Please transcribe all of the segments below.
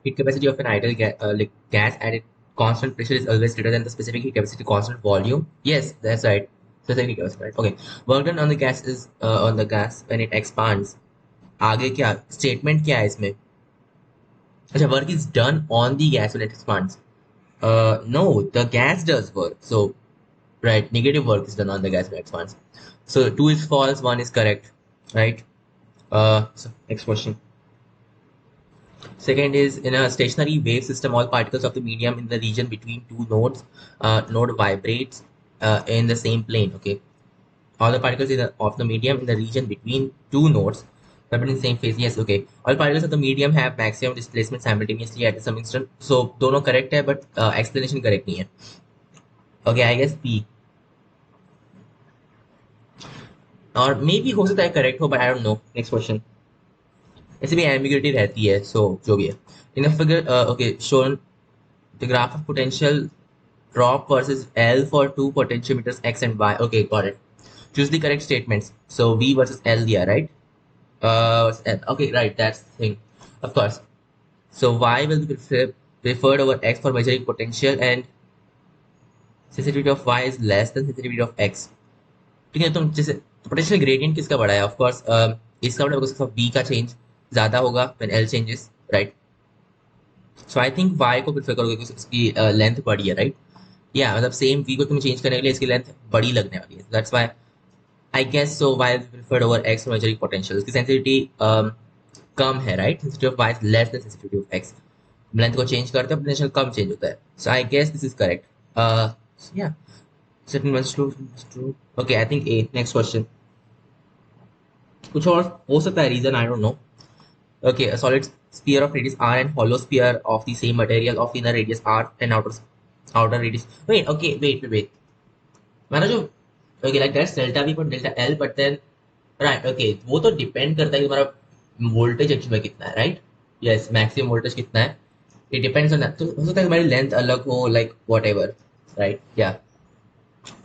heat capacity of an ideal gas at a constant pressure is always greater than the specific heat capacity constant volume. Yes, that's right. Specific heat capacity, right? Okay. Work done on the gas is on the gas when it expands. आगे क्या statement क्या है इसमें? अच्छा, work is done on the gas when it expands. No, the gas does work. So, right, negative work is done on the gas when it expands. So, two is false, one is correct, right? So next question. Second is in a stationary wave system, all particles of the medium in the region between two nodes, node vibrates in the same plane. Okay, all the particles of the medium in the region between two nodes vibrate in the same phase. Yes, okay. All particles of the medium have maximum displacement simultaneously at some instant. So दोनों correct है, but explanation correct नहीं है. Okay, I guess B. और maybe हो सकता है correct हो, but I don't know. Next question. ऐसे भी ambiguity रहती है, so जो भी है. In a figure, okay, shown the graph of potential drop versus L for two potentiometers X and Y. Okay, got it. Choose the correct statements. So V versus L, yeah, right? Okay, right, that's the thing. Of course. So Y will be preferred over X for measuring potential, and sensitivity of Y is less than sensitivity of X. ठीक है, तुम जैसे potential gradient किसका बड़ा है? Of course इसका बड़ा होगा, बी का चेंज ज्यादा होगा when L changes, right? So I think Y को प्रेफर करोगे क्योंकि इसकी लेंथ बड़ी है, राइट? या मतलब सेम वी को तुम्हें चेंज करने के लिए इसकी लेंथ बड़ी लगने वाली है, that's why I guess so Y preferred over X for measuring potential. इसकी सेंसिटिविटी कम है, right? Sensitivity of Y is less than sensitivity of X. Length को चेंज करते हैं, पोटेंशियल कम चेंज होता है. So I guess this is correct. Yeah certain one's true. Okay, I think A. Next question. कुछ और हो सकता है reason, I don't know. Okay, a solid sphere of radius r and hollow sphere of the same material of inner radius r and outer radius. Wait. मैंने जो okay like that's delta v पर delta l, but then right, okay, वो तो depend करता है कि हमारा voltage actually में कितना है, राइट? यस, मैक्सिमम वोल्टेज कितना है, इट डिपेंड्स ऑन दैट. तो हो सकता है हमारी लेंथ अलग हो, लाइक व्हाटएवर, राइट? या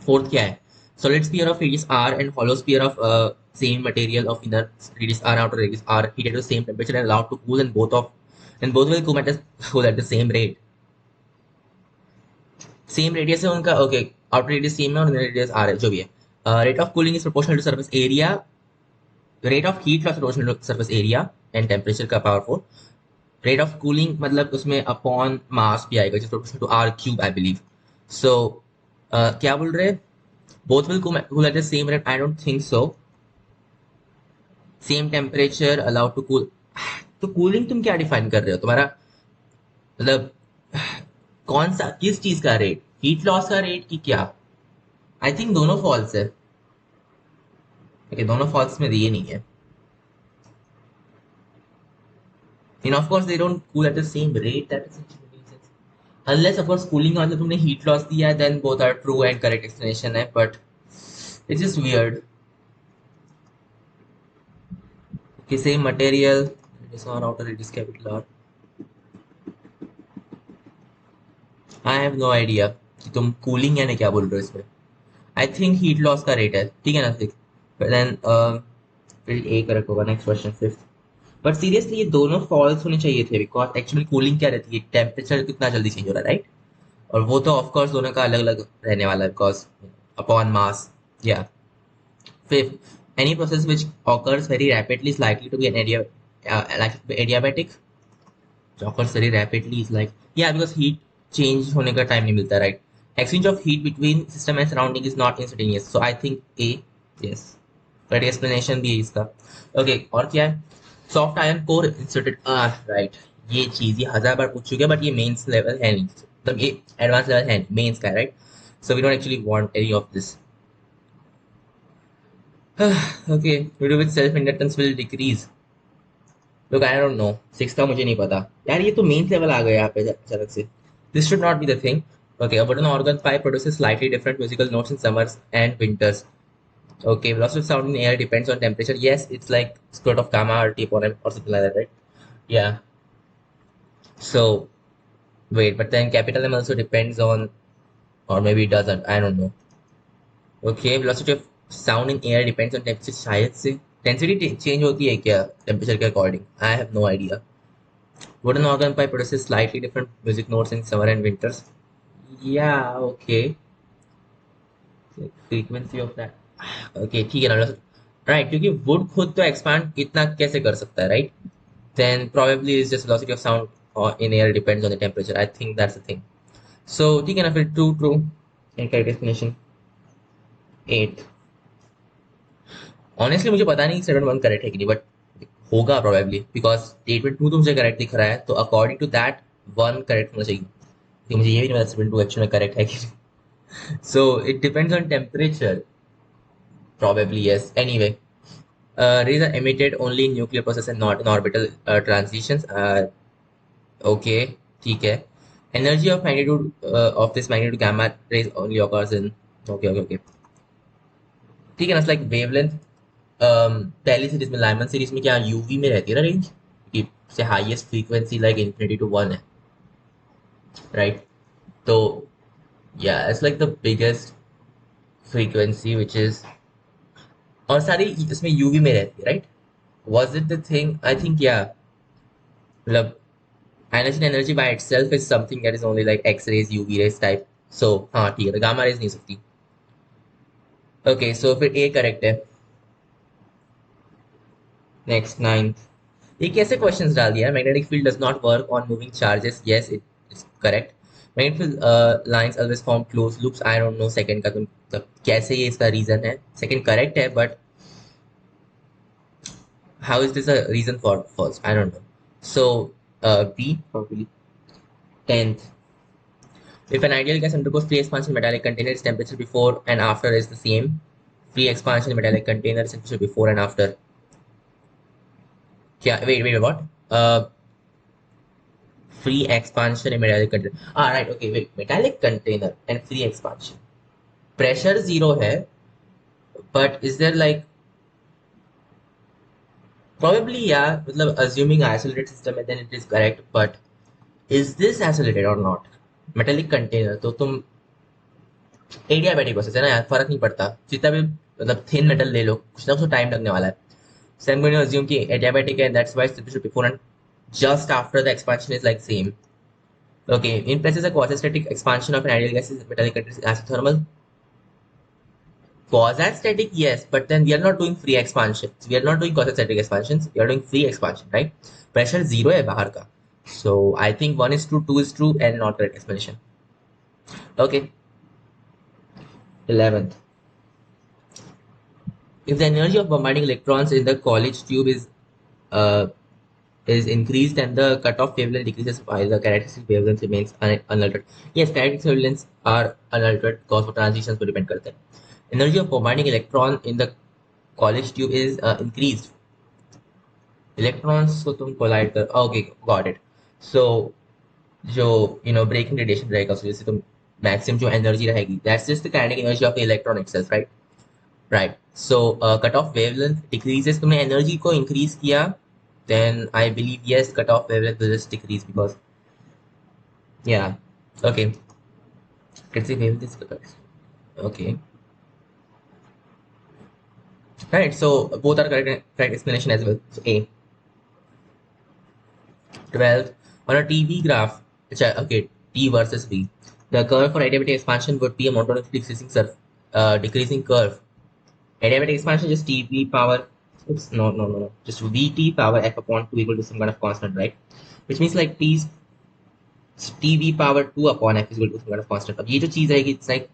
फोर्थ क्या है? Solid sphere of radius r and hollow sphere of same material of inner radius r and outer radius r heated to the same temperature and allowed to cool, and both will cool at the same rate. Same radius है उनका, okay. Outer radius same है और inner radius are है, जो भी है. Rate of cooling is proportional to surface area. Rate of heat loss proportional to surface area and temperature का power 4. Rate of cooling मतलब उसमें अपॉन मास भी आएगा, जिस proportional to R cube I believe. So क्या बोल रहे हैं? both will cool at the same rate? I don't think so. Same temperature allowed to cool. तो कूलिंग तुम क्या डिफाइन कर रहे हो? तुम्हारा मतलब कौन सा, किस चीज का रेट? हीट लॉस का रेट की क्या? आई थिंक दोनों फॉल्स है. ओके, दोनों फॉल्स में दिए नहीं है. And of course they don't cool at the same rate. That doesn't make sense. Unless of course cooling का मतलब तुमने हीट लॉस दिया है, then both are true and correct explanation है, but it's just weird. Okay, same material, radius r, outer radius capital R. I have no idea कि तुम cooling यानी क्या बोल रहे हो इसमें. आई थिंक हीट लॉस का रेट है, ठीक है ना? फिर देन फिर ए करेक्ट होगा. Next question, fifth. But seriously ये दोनों फॉल्स होने चाहिए थे, बिकॉज एक्चुअली कूलिंग क्या रहती है? टेम्परेचर कितना जल्दी चेंज हो रहा है, राइट? और वो तो ऑफ कोर्स दोनों का अलग अलग रहने वाला है, बिकॉज अपॉन मास. या fifth, any process which occurs very rapidly is likely to be an adiabatic. occurs very rapidly is like, yeah, because heat change होने का टाइम नहीं मिलता, right? Exchange of heat between system and surrounding is not instantaneous. So I think A. Yes. But explanation भी है इसका. Okay, और क्या है? Soft iron core inserted. Right. ये चीज ये 1000 बार पूछ चुके हैं, बट ये मेंस लेवल है नहीं, मतलब ये एडवांस लेवल है, मेंस का, right? So we don't actually want any of this. Okay, due to which self inductance will decrease. Look, I don't know. 6 का मुझे नहीं पता यार, ये तो मेंस लेवल आ गया यहाँ पे अचानक से. This should not be the thing. Okay, a wooden organ pipe produces slightly different musical notes in summers and winters. Okay, velocity of sound in air depends on temperature. Yes, it's like squirt of gamma or tapeworm or something like that, right? Yeah. So, wait, but then capital M also depends on, or maybe it doesn't. I don't know. Okay, velocity of sound in air depends on temperature. शायद से density change होती है क्या temperature के according? I have no idea. Wooden organ pipe produces slightly different music notes in summer and winters. Yeah, okay. Frequency of that. Okay, ठीक है ना. Right, क्योंकि wood खुद तो expand इतना कैसे कर सकता है, right? Then probably it's just velocity of sound or in air depends on the temperature. I think that's the thing. So ठीक है ना, फिर true. Incorrect explanation. 8. Honestly मुझे पता नहीं 7.1 करेक्ट है कि नहीं, बट होगा probably because 8.2 तो मुझे करेक्ट दिख रहा है, तो according to that 1 करेक्ट होना चाहिए. तो मुझे ये भी नहीं पता 7.2 एक्चुअली में करेक्ट है कि नहीं. So it depends on temperature. Probably yes. Anyway, rays are emitted only in nuclear process and not in orbital transitions. Okay, ठीक है. Energy of magnitude of this magnitude gamma rays only occurs in. Okay. ठीक है ना, like wavelength. पहली series में Lyman series में क्या UV में रहती है ना रेंज, कि से highest frequency like infinity to 1 है, राइट? तो yeah it's like the biggest frequency which is, और सारी इसमें यूवी में रहती है, right? Was it the thing? I think yeah, मतलब energy by itself is something that is only like X rays UV rays type. So हाँ ठीक है, गामा रेज नहीं सकती. ओके, सो फिर ए करेक्ट है. Next 9th. ये कैसे क्वेश्चंस डाल दिया? Magnetic field does not work on moving charges. Yes, it is correct. Magnetic field lines always form closed loops. I don't know second का तुम मतलब कैसे ये इसका रीजन है. सेकंड करेक्ट है, but how is this a reason for first? I don't know. So B probably. 10th. If an ideal gas undergoes free expansion in metallic container, its temperature before and after is the same. Free expansion in metallic container, its temperature before and after. क्या? Wait, what? Free expansion in metallic container. Right, okay, wait. Metallic container and free expansion. Pressure zero है, but is there like probably yeah, मतलब assuming isolated system and then it is correct, but is this isolated or not? Metallic container तो तुम adiabatic process है ना यार, फर्क नहीं पड़ता जितना भी मतलब थिन मेटल ले लो, कुछ ना कुछ टाइम लगने वाला है. So I'm going to assume कि adiabatic है, that's why temperature before and just after the expansion is like same. Okay, in places a quasi-static expansion of an ideal gas is metallic container is isothermal. Quasi-static, yes, but then we are not doing free expansions. We are not doing quasi-static expansions. We are doing free expansion, right? Pressure zero है बाहर का. So I think 1 is true, 2 is true, and not correct explanation. Okay. 11th. If the energy of bombarding electrons in the college tube uh, is increased and the cutoff wavelength decreases while the characteristic wavelength remains unaltered. Yes, characteristic wavelengths are unaltered because of transitions पर depend करते हैं. Energy of bombarding electron in the college tube is increased. Electrons को तुम collide कर, okay, got it. So जो breaking radiation रहेगा, so जैसे तुम maximum जो energy रहेगी, that's just the kinetic energy of the electron itself, right? Right. So cutoff wavelength decreases. तुमने energy को increase किया, then I believe yes, cutoff wavelength will just decrease because yeah. Okay. Let's see wavelength is correct. Okay. Right. So both are correct explanation as well. So A. 12th. On a TV graph, okay, T versus V. The curve for adiabatic expansion would be a monotonically decreasing curve. Adiabatic expansion just TV power. Oops, no. Just VT power F upon 2 equal to some kind of constant, right? Which means like TV power 2 upon F is equal to some kind of constant. अब ये जो चीज रहेगी, it's like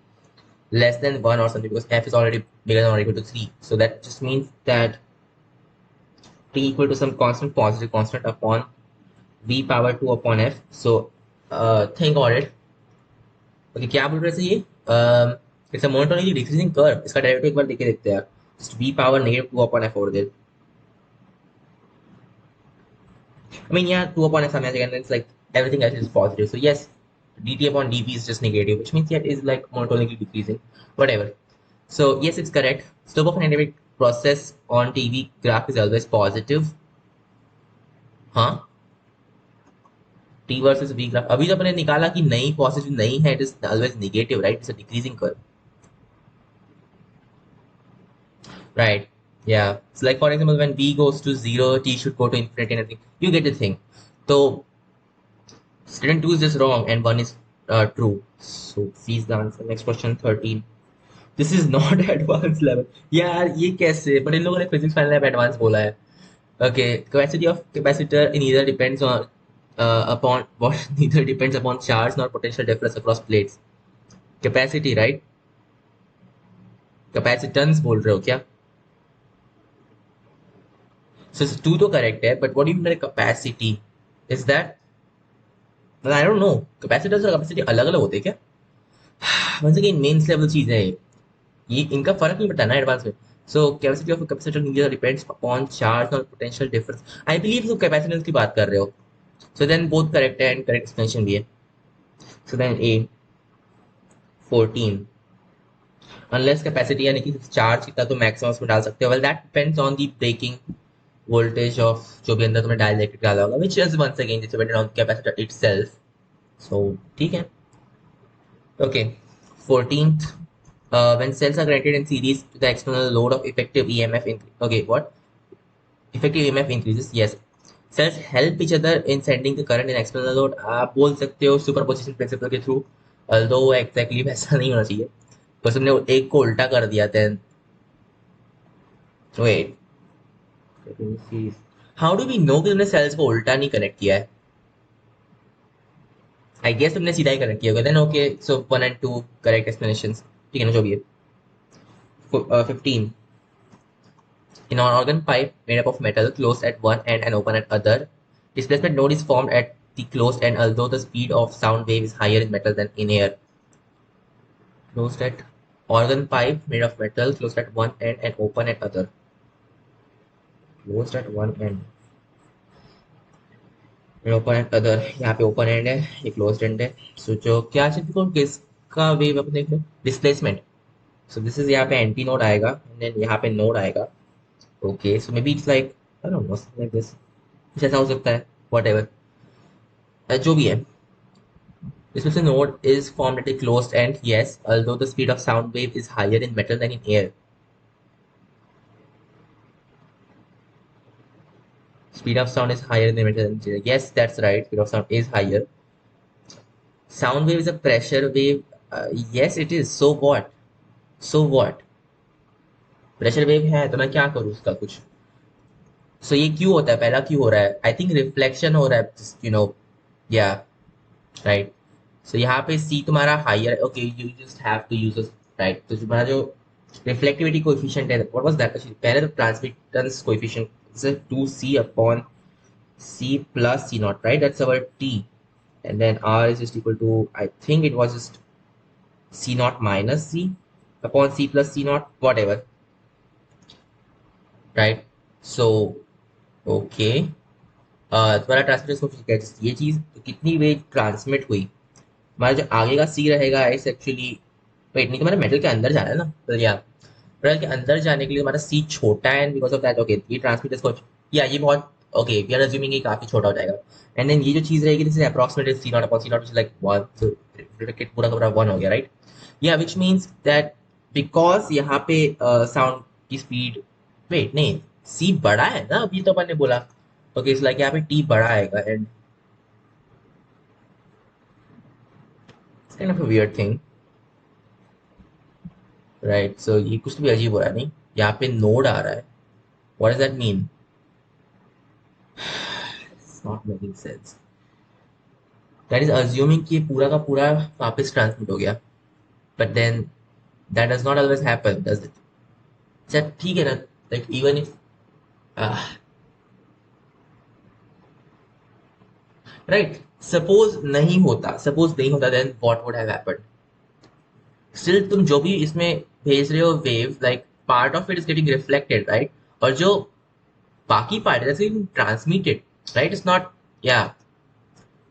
less than 1 or something because F is already bigger than or equal to 3. So that just means that T equal to some constant, positive constant upon V power 2 upon F. So think about it. Okay, क्या बोल रहे थे ये? It's a monotonically decreasing curve. इसका derivative एक बार देख के देखते हैं. Just V power negative 2 upon F over there. I mean, yeah, 2 upon F and then it's like everything else is positive. So yes, dt upon dv is just negative, which means yeah, it is like monotonically decreasing. Whatever. So yes, it's correct. Slope of an dynamic process on TV graph is always positive. हाँ, T versus V graph. अभी जो अपने निकाला कि नहीं positive नहीं है, it is always negative, right? It's a decreasing curve. Right. Yeah. So like for example, when V goes to 0, T should go to infinity and everything. You get the thing. So Student 2 is just wrong and 1 is true. So C is the answer. Next question 13. This is not advanced level. यार ये कैसे? But इन लोगों ने physics final lab advanced बोला है. Okay, capacity of capacitor neither depends on upon what neither depends upon charge nor potential difference across plates. Capacity, right? Capacitance बोल रहे हो क्या? So two तो correct है, but what do you mean by capacity? Is that? Well, I don't know. Capacitance और capacity अलग अलग होते हैं क्या? Once again, mains level चीज है ये इनका फर्क नहीं पड़ता ना एडवांस में. So capacity of capacitor neither depends upon charge और पोटेंशियल डिफरेंस. आई बिलीव तुम कैपेसिटेंस की बात कर रहे हो. सो देन बोथ करेक्ट है एंड करेक्ट एक्सप्लेनेशन भी है. So then A 14 unless capacity यानी कि चार्ज कितना तो मैक्सिमम में डाल सकते हो. Well that depends on the breaking voltage of जो भी अंदर तुमने डाइलेक्ट्रिक डाला होगा which is once again dependent on capacitor itself. So ठीक है. Okay 14th when cells are connected in series to the external load of effective EMF okay what effective EMF increases. Yes, cells help each other in sending the current in external load. आप बोल सकते हो superposition principle के through. although exactly वैसा नहीं होना चाहिए बस हमने एक को उल्टा कर दिया. then wait how do we know कि तुमने सेल्स को उल्टा नहीं कनेक्ट किया है? आई गेस तुमने सीधा ही कनेक्ट किया होगा. Then okay so 1 and 2 correct explanations. ठीक है ना जो भी है. 15 in an organ pipe made up of metal closed at one end and open at other, displacement node is formed at the closed end although the speed of sound wave is higher in metal than in air. Closed at organ pipe made of metal closed at one end and open at other. Closed at one end and open at other. यहाँ पे open end है ये closed end है. So जो क्या चीज को किसका wave अपन देख रहे हैं? Displacement. So this is यहाँ पे anti node आएगा and then यहाँ पे node आएगा. Okay, so maybe it's like I don't know something like this. कुछ ऐसा हो सकता है. Whatever. जो भी है. Displacement node is formed at a closed end. Yes, although the speed of sound wave is higher in metal than in air. Speed of sound is higher in metal than in air. Yes, that's right. Speed of sound is higher. Sound wave is a pressure wave. Yes, it is. So what? So what? Pressure wave है तो मैं क्या करूँ उसका कुछ. सो ये क्यों होता है? पहला क्यों हो रहा है? आई थिंक रिफ्लेक्शन हो रहा है. यू नो या राइट. सो यहाँ पे सी तुम्हारा higher. Okay you just have to use right. तो तुम्हारा जो रिफ्लेक्टिविटी कोएफिशिएंट है व्हाट वाज दैट? पहले तो transmittance coefficient is 2c upon c plus c naught, right? That's our t. And then r is just equal to, I think it was just c naught minus c upon c plus c naught, whatever. Right? So okay. तुम्हारा transmittance coefficient ये चीज तो कितनी wave transmit हुई. हमारा जो आगे का सी रहेगा इस एक्चुअली वेट नहीं तुम्हारा मेटल के अंदर जाना है ना. तो या मेटल के अंदर जाने के लिए हमारा सी छोटा है and because of that okay ये ट्रांसमिटेंस को या ये बहुत ओके वी आर अज्यूमिंग ये काफी छोटा हो जाएगा. एंड देन ये जो चीज रहेगी this is approximately C naught upon C naught like 1. So reflected पूरा का पूरा 1 हो गया राइट. या व्हिच मींस दैट बिकॉज यहाँ पे साउंड की स्पीड वेट नहीं सी बड़ा है ना अभी तो अपन ने बोला. ओके इट्स लाइक यहाँ पे टी बड़ा आएगा and it's kind of a weird thing right. So ये कुछ तो भी अजीब हो रहा है नहीं. यहाँ पे नोड आ रहा है. What does that mean? It's not making sense. That is assuming कि ये पूरा का पूरा वापस ट्रांसमिट हो गया. But then that does not always happen does it? अच्छा ठीक है ना. Like even if right suppose नहीं होता then what would have happened. Still तुम जो भी इसमें भेज रहे हो wave like part of it is getting reflected right. और जो बाकी पार्ट है ट्रांसमिटेड राइट. इट्स नॉट या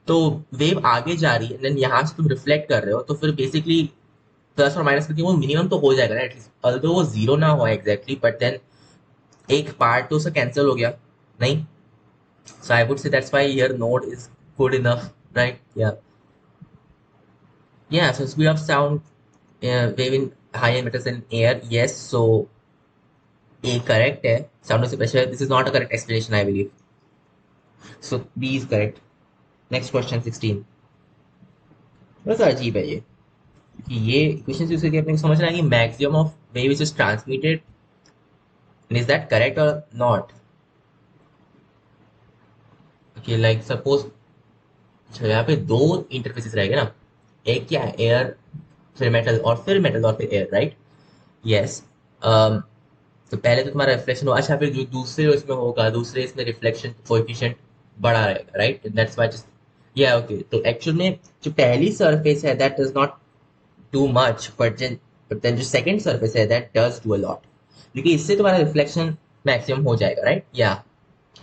तो वेव आगे जा रही है देन यहाँ से तुम रिफ्लेक्ट कर रहे हो तो फिर बेसिकली प्लस और माइनस करके वो मिनिमम तो हो जाएगा ना एटलीस्ट. अल्दो वो जीरो ना हो एग्जैक्टली बट देन एक पार्ट तो उसका कैंसिल हो गया नहीं. So I would say that's why your node is good enough right. Yeah so speed of sound wave in higher metals than air. Yes, so A correct है. Sound of pressure. This is not a correct explanation, I believe. So B is correct. Next question 16. थोड़ा सा अजीब है ये, क्योंकि ये equation use करके अपने को समझना है कि maximum of wave which is transmitted, is that correct और नॉट। ओके लाइक सपोज, अच्छा यहाँ पे दो इंटरफेसेस रहेंगे ना, एक क्या है एयर, फिर मेटल, और फिर मेटल, और फिर एयर, राइट। यस। तो पहले तो तुम्हारा रिफ्लेक्शन हो, अच्छा फिर जो दूसरे इसमें होगा, दूसरे इसमें रिफ्लेक्शन कोएफिशिएंट बड़ा रहेगा, राइट, दैट्स व्हाई जस्ट, या ओके। तो एक्चुअल में जो पहली सरफेस है that does not do much, but then जो सेकंड सरफेस है that does do a lot, क्योंकि इससे तुम्हारा रिफ्लेक्शन मैक्सिमम हो जाएगा, राइट, या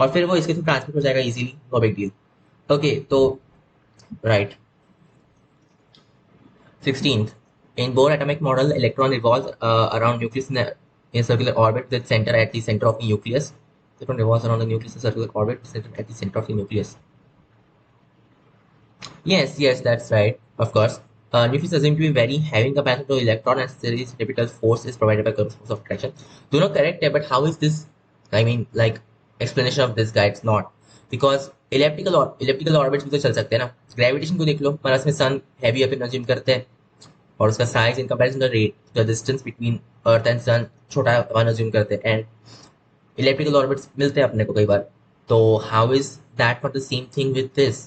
और फिर वो इसके थ्रू ट्रांसमिट हो जाएगा easily, no big deal. Okay तो right. 16th, in Bohr atomic model, electron revolves around nucleus in a circular orbit with center at the center of the nucleus. Electron revolves around the nucleus in a circular orbit center at the center of the nucleus. Yes, yes, that's right. Of course. Nucleus assumed to be very heavy in comparison to electron, and series typical force is provided by Coulomb's force of attraction. दोनों correct है, but how is this? I mean, like explanation of this guy, it's not, because elliptical orbits भी तो चल सकते हैं ना। Gravitation को देख लो, हमारा इसमें सन हैवी अपन अज्यूम करते हैं, और उसका size in comparison the rate the distance between earth and sun छोटा अपन अज्यूम करते हैं, एंड इलेक्ट्रिकल ऑर्बिट्स मिलते हैं अपने को कई बार। तो how is that not the same thing with this,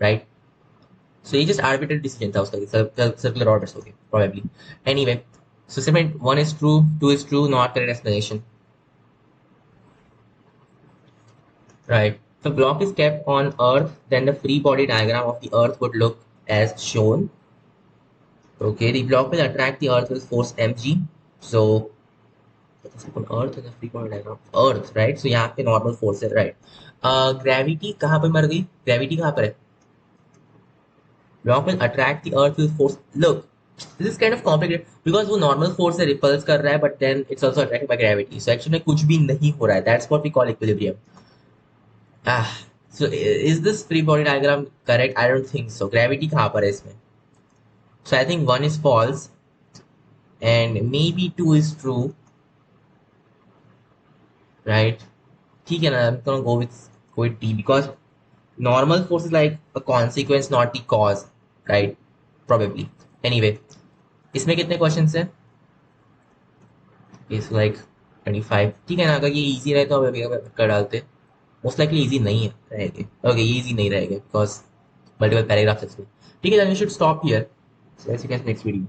right. So ये जस्ट आर्बिट्रेरी डिसीजन था उसका, सर्कुलर ऑर्बिट्स हो गए probably. Anyway, so statement 1 is true, 2 is true, not correct explanation, right. If a block is kept on earth, then the free body diagram of the earth would look as shown. Okay, the block will attract the earth with force mg. So on earth and the free body diagram earth, right, so यहाँ पे normal force है, right. Gravity कहाँ पर मर गई, gravity कहाँ पर है, block will attract the earth with force, look this is kind of complicated, because वो नॉर्मल फोर्स से रिपल्स कर रहा है, but then it's also attracted by gravity, so actually कुछ भी नहीं हो रहा है, that's what we call equilibrium. ah so is this free body diagram correct? I don't think so, gravity कहाँ पर है इसमें, so I think 1 is false and maybe 2 is true, right. ठीक है ना, I'm gonna go with D, because normal force is like a consequence, not the cause, right, probably. Anyway, इसमें कितने questions हैं, इस लाइक 25, ठीक है ना, अगर ये इजी रहे तो हम अभी कर डालते, मोस्ट लाइकली इजी नहीं है रहेंगे, ओके ये इजी नहीं रहेगा बिकॉज मल्टीपल पैराग्राफ्स इसमें, ठीक है, then we should stop here, so let's see next video.